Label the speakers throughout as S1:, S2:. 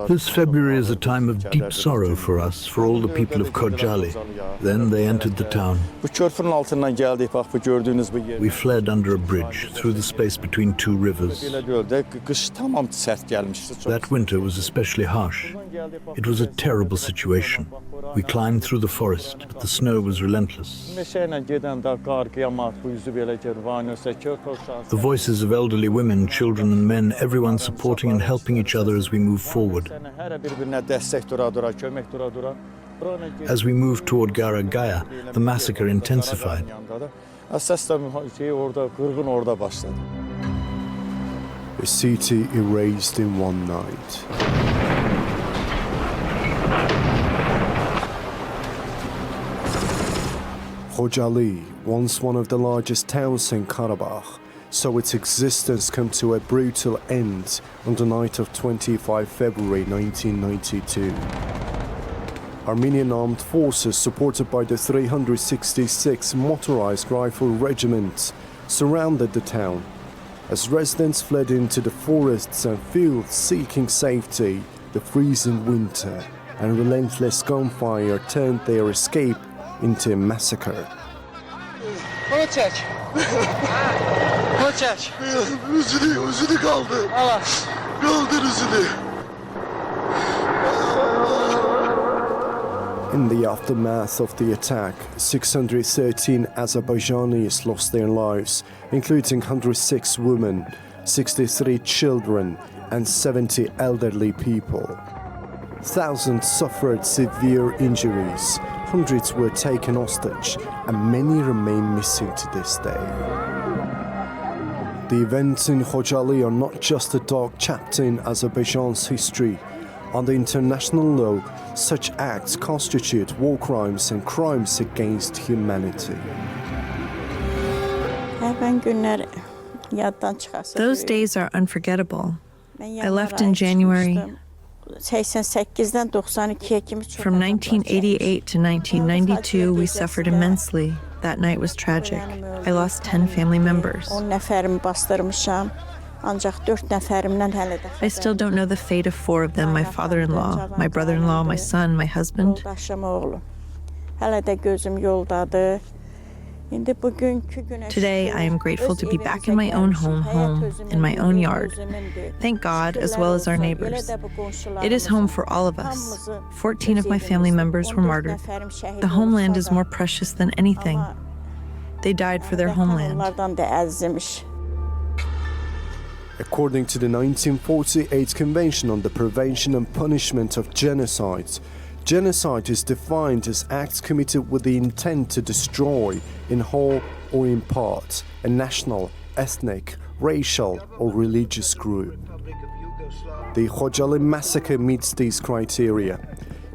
S1: This February is a time of deep sorrow for us, for all the people of Khojaly. Then they entered the town. We fled under a bridge, through the space between two rivers. That winter was especially harsh. It was a terrible situation. We climbed through the forest, but the snow was relentless. The voices of elderly women, children and men, everyone supporting and helping each other as we move forward. As we moved toward Garagaya, the massacre intensified.
S2: A city erased in one night. Khojaly, once one of the largest towns in Karabakh, saw its existence come to a brutal end on the night of 25 February 1992. Armenian armed forces, supported by the 366 Motorized Rifle Regiment, surrounded the town. As residents fled into the forests and fields seeking safety, the freezing winter and relentless gunfire turned their escape into a massacre. In the aftermath of the attack, 613 Azerbaijanis lost their lives, including 106 women, 63 children, and 70 elderly people. Thousands suffered severe injuries, hundreds were taken hostage, and many remain missing to this day. The events in Khojaly are not just a dark chapter in Azerbaijan's history. Under international law, such acts constitute war crimes and crimes against humanity.
S3: Those days are unforgettable. I left in January. From 1988 to 1992, we suffered immensely. That night was tragic. I lost 10 family members. I still don't know the fate of 4 of them: my father-in-law, my brother-in-law, my son, my husband. Today, I am grateful to be back in my own home, in my own yard. Thank God, as well as our neighbors. It is home for all of us. 14 of my family members were martyred. The homeland is more precious than anything. They died for their homeland.
S2: According to the 1948 Convention on the Prevention and Punishment of Genocides, genocide is defined as acts committed with the intent to destroy, in whole or in part, a national, ethnic, racial or religious group. The Khojaly massacre meets these criteria.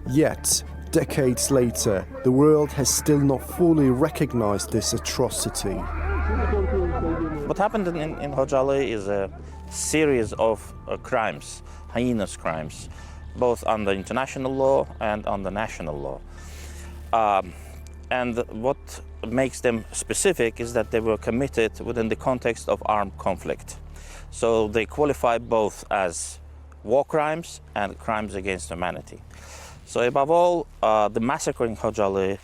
S2: Yet, decades later, the world has still not fully recognized this atrocity.
S4: What happened in Khojaly is a series of crimes, heinous crimes, both under international law and under national law. And what makes them specific is that they were committed within the context of armed conflict. So they qualify both as war crimes and crimes against humanity. So above all, the massacre in Khojaly,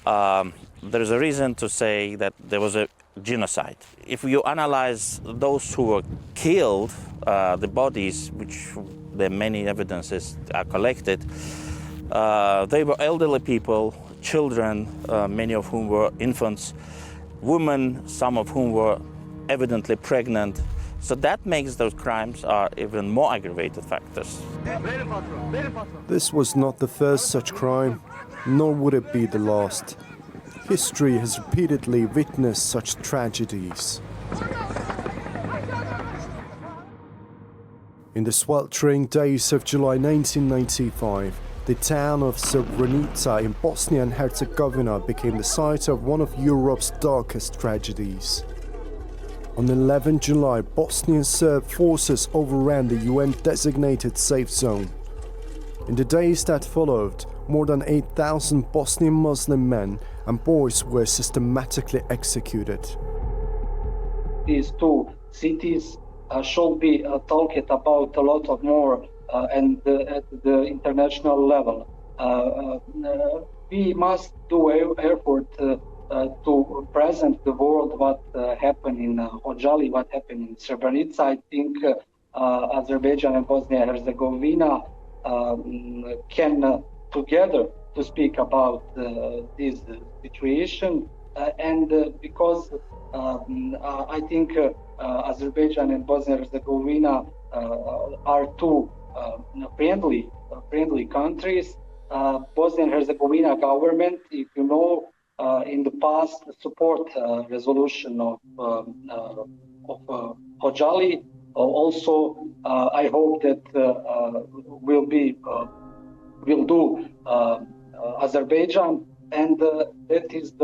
S4: there is a reason to say that there was a genocide. If you analyze those who were killed, the bodies, which there are many evidences are collected, they were elderly people, children, many of whom were infants, women, some of whom were evidently pregnant. So that makes those crimes are even more aggravated factors.
S2: This was not the first such crime, nor would it be the last. History has repeatedly witnessed such tragedies. In the sweltering days of July 1995, The town of Srebrenica in Bosnia and Herzegovina became the site of one of Europe's darkest tragedies. On 11 July, Bosnian Serb forces overran the UN-designated safe zone. In the days that followed, more than 8,000 Bosnian Muslim men and boys were systematically executed.
S5: These two cities should be talked about a lot of more and at the international level. We must do effort to present the world what happened in Khojaly, what happened in Srebrenica. I think Azerbaijan and Bosnia and Herzegovina can together to speak about this situation, and because I think Azerbaijan and Bosnia and Herzegovina are two friendly countries. Bosnia and Herzegovina government, if you know, in the past support resolution of Khojaly. Also, I hope that will do Azerbaijan, and that is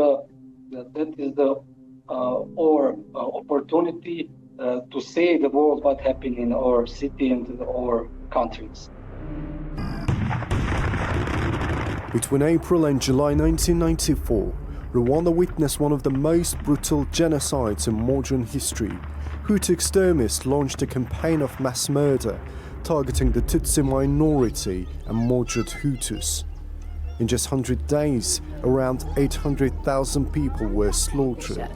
S5: our opportunity to say the world what happened in our city and our countries.
S2: Between April and July 1994, Rwanda witnessed one of the most brutal genocides in modern history. Hutu extremists launched a campaign of mass murder, targeting the Tutsi minority and moderate Hutus. In just 100 days, around 800,000 people were slaughtered.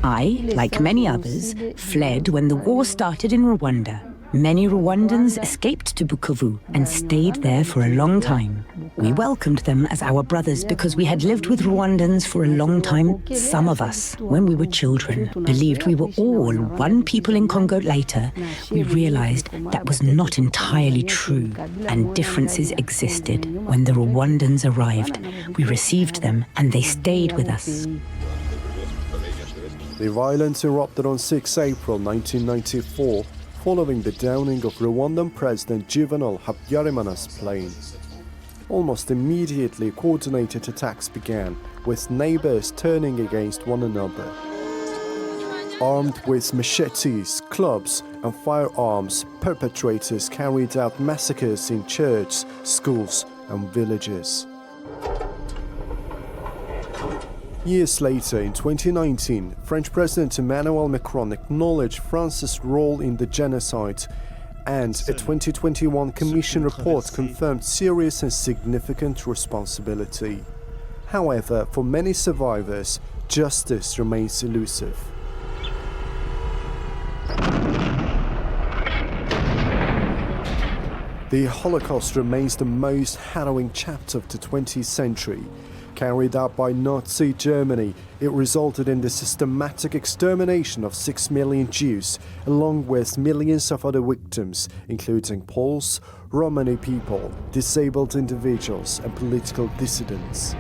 S6: I, like many others, fled when the war started in Rwanda. Many Rwandans escaped to Bukavu and stayed there for a long time. We welcomed them as our brothers because we had lived with Rwandans for a long time. Some of us, when we were children, believed we were all one people in Congo. Later, we realized that was not entirely true, and differences existed. When the Rwandans arrived, we received them and they stayed with us.
S2: The violence erupted on 6 April 1994, following the downing of Rwandan President Juvenal Habyarimana's plane. Almost immediately, coordinated attacks began, with neighbors turning against one another. Armed with machetes, clubs, and firearms, perpetrators carried out massacres in churches, schools, and villages. Years later, in 2019, French President Emmanuel Macron acknowledged France's role in the genocide, and a 2021 Commission report confirmed serious and significant responsibility. However, for many survivors, justice remains elusive. The Holocaust remains the most harrowing chapter of the 20th century. Carried out by Nazi Germany, it resulted in the systematic extermination of 6 million Jews, along with millions of other victims, including Poles, Romani people, disabled individuals, and political dissidents.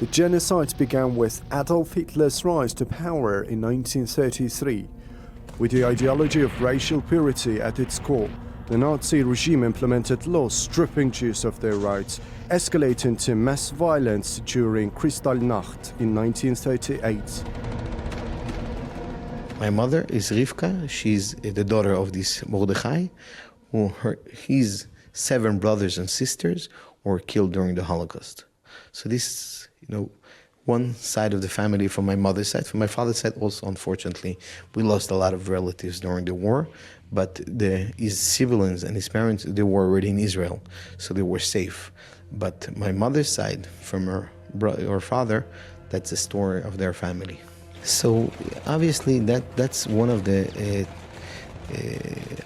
S2: The genocide began with Adolf Hitler's rise to power in 1933. With the ideology of racial purity at its core, the Nazi regime implemented laws stripping Jews of their rights, escalating to mass violence during Kristallnacht in 1938.
S7: My mother is Rivka. She's the daughter of this Mordechai, his 7 brothers and sisters were killed during the Holocaust. So this, one side of the family from my mother's side. From my father's side also, unfortunately, we lost a lot of relatives during the war, but his siblings and his parents, they were already in Israel, so they were safe. But my mother's side, from her father, that's the story of their family. So obviously that's one of the,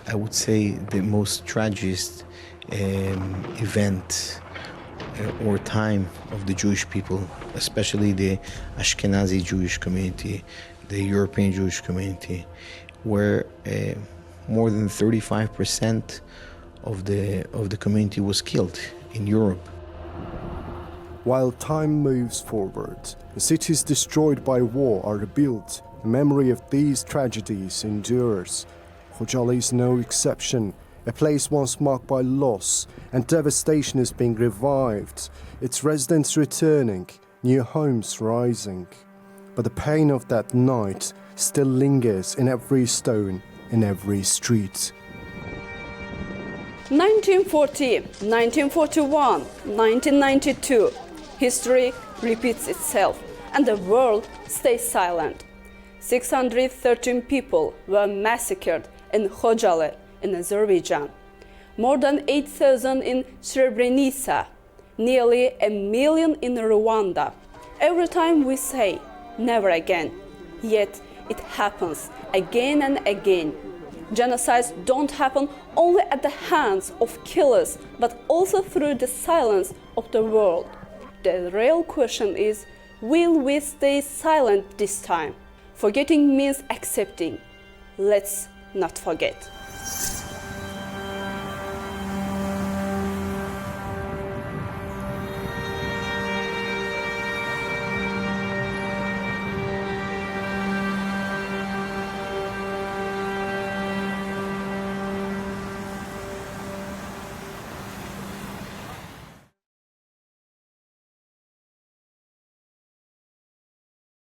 S7: I would say, the most tragic event or time of the Jewish people, especially the Ashkenazi Jewish community, the European Jewish community, where more than 35% of the community was killed in Europe.
S2: While time moves forward, the cities destroyed by war are rebuilt. The memory of these tragedies endures. Khojaly is no exception. A place once marked by loss and devastation is being revived, its residents returning, new homes rising. But the pain of that night still lingers in every stone, in every street.
S8: 1940, 1941, 1992. History repeats itself and the world stays silent. 613 people were massacred in Khojaly in Azerbaijan. More than 8,000 in Srebrenica. Nearly 1 million in Rwanda. Every time we say, never again. Yet it happens again and again. Genocides don't happen only at the hands of killers, but also through the silence of the world. The real question is, will we stay silent this time? Forgetting means accepting. Let's not forget.